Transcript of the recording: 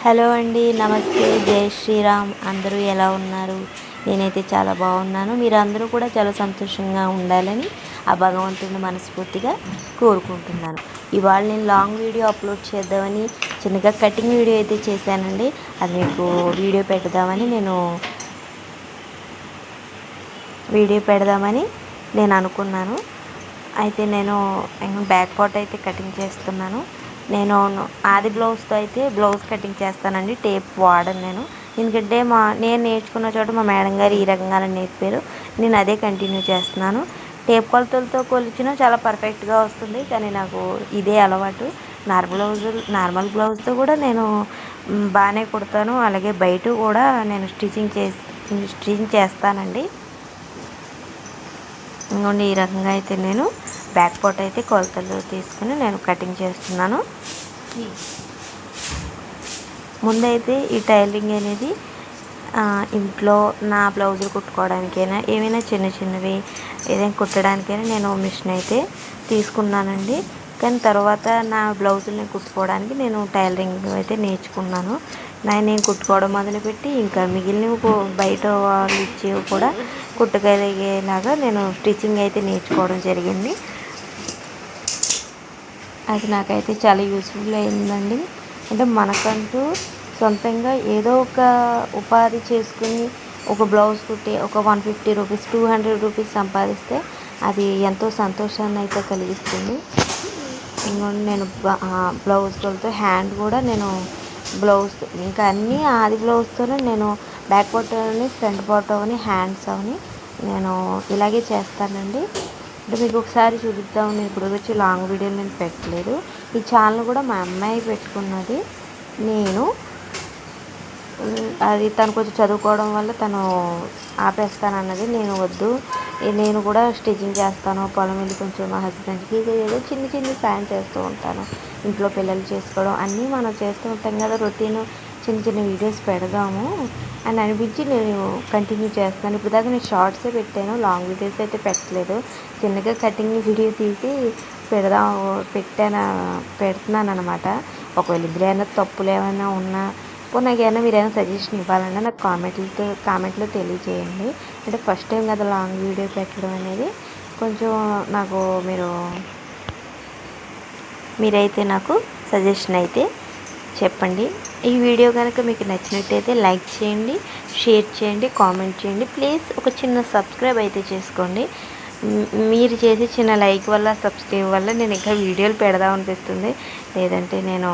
Hello అండి, నమస్తే, జై శ్రీరామ్. అందరూ ఎలా ఉన్నారు? నేనైతే చాలా బాగున్నాను. మీరు అందరూ కూడా చాలా సంతోషంగా ఉండాలని ఆ భగవంతుడిని మనస్ఫూర్తిగా కోరుకుంటున్నాను. ఇవాళ నేను లాంగ్ వీడియో అప్లోడ్ చేద్దామని చిన్నగా కటింగ్ వీడియో అయితే చేశానండి. అది మీకు వీడియో పెడదామని నేను అనుకున్నాను. అయితే నేను బ్యాక్ పార్ట్ అయితే కటింగ్ చేస్తున్నాను. నేను ఆది బ్లౌజ్తో అయితే బ్లౌజ్ కటింగ్ చేస్తానండి. టేప్ వాడను నేను. ఎందుకంటే నేను నేర్చుకున్న చోట మా మేడం గారు ఈ రకంగా నేర్పారు. నేను అదే కంటిన్యూ చేస్తున్నాను. టేప్ కొలతలతో కొలిచిన చాలా పర్ఫెక్ట్గా వస్తుంది. కానీ నాకు ఇదే అలవాటు. నార్మల్ బ్లౌజ్తో కూడా నేను బాగానే కుడతాను. అలాగే బయట కూడా నేను స్టిచ్చింగ్ చేస్తానండి. ఇంకోండి, ఈ రకంగా అయితే నేను బ్యాక్ పార్ట్ అయితే కొలతలు తీసుకుని నేను కటింగ్ చేస్తున్నాను. ముందైతే ఈ టైలరింగ్ అనేది ఇంట్లో నా బ్లౌజులు కుట్టుకోవడానికైనా ఏమైనా చిన్నవి ఏదైనా కుట్టడానికైనా నేను మిషన్ అయితే తీసుకున్నానండి. కానీ తర్వాత నా బ్లౌజుల్ని కుట్టుకోవడానికి నేను టైలరింగ్ అయితే నేర్చుకున్నాను. నేను కుట్టుకోవడం మొదలుపెట్టి ఇంకా మిగిలినవి బయట వాళ్ళు ఇచ్చేవి కూడా కుట్టగలిగేలాగా నేను స్టిచ్చింగ్ అయితే నేర్చుకోవడం జరిగింది. అది నాకైతే చాలా యూస్ఫుల్ అయిందండి. అంటే మనకంటూ సొంతంగా ఏదో ఒక ఉపాధి చేసుకుని ఒక బ్లౌజ్ కుట్టి ఒక 150 రూపీస్ 200 రూపీస్ సంపాదిస్తే అది ఎంతో సంతోషాన్ని అయితే కలిగిస్తుంది. ఇంకోటి నేను బ్లౌజ్ కొలతో హ్యాండ్ కూడా నేను బ్లౌజ్ ఇంకా అన్నీ ఆది బ్లౌజ్తోనే నేను బ్యాక్ పార్ట్ అవని ఫ్రంట్ పార్ట్ అవని హ్యాండ్స్ అవని నేను ఇలాగే చేస్తానండి. అంటే మీకు ఒకసారి చూపిద్దామని ఇప్పుడు వచ్చి లాంగ్ వీడియోలు నేను పెట్టలేదు. ఈ ఛానల్ కూడా మా అమ్మాయి పెట్టుకున్నది. అది తను కొంచెం చదువుకోవడం వల్ల తను ఆపేస్తానన్నది. నేను వద్దు, నేను కూడా స్టిచ్చింగ్ చేస్తాను, పొలం వెళ్ళి కొంచెం మా హస్బెండ్కి ఏదో చిన్న సాయం చేస్తూ ఉంటాను. ఇంట్లో పిల్లలు చేసుకోవడం అన్నీ మనం చేస్తూ ఉంటాం కదా, రొటీన్ చిన్న వీడియోస్ పెడదాము అని అనిపించి నేను కంటిన్యూ చేస్తాను. ఇప్పుడు దాకా నేను షార్ట్సే పెట్టాను, లాంగ్ వీడియోస్ అయితే పెట్టలేదు. చిన్నగా కటింగ్ వీడియో తీసి పెడుతున్నాను అనమాట. ఒకవేళ ఇందులో ఏమైనా తప్పులు ఏమైనా ఉన్నా నాకు ఏమైనా మీరు ఏమైనా సజెషన్ ఇవ్వాలన్నా నాకు కామెంట్లో తెలియజేయండి. అంటే ఫస్ట్ టైం కదా లాంగ్ వీడియో పెట్టడం అనేది. కొంచెం నాకు మీరైతే నాకు సజెషన్ అయితే చెప్పండి. ఈ వీడియో కనుక మీకు నచ్చినట్టయితే లైక్ చేయండి, షేర్ చేయండి, కామెంట్ చేయండి. ప్లీజ్ ఒక చిన్న సబ్స్క్రైబ్ అయితే చేసుకోండి. మీరు చేసే చిన్న లైక్ వల్ల సబ్స్క్రైబ్ వల్ల నేను ఇంకా వీడియోలు పెడదాం అనిపిస్తుంది. లేదంటే నేను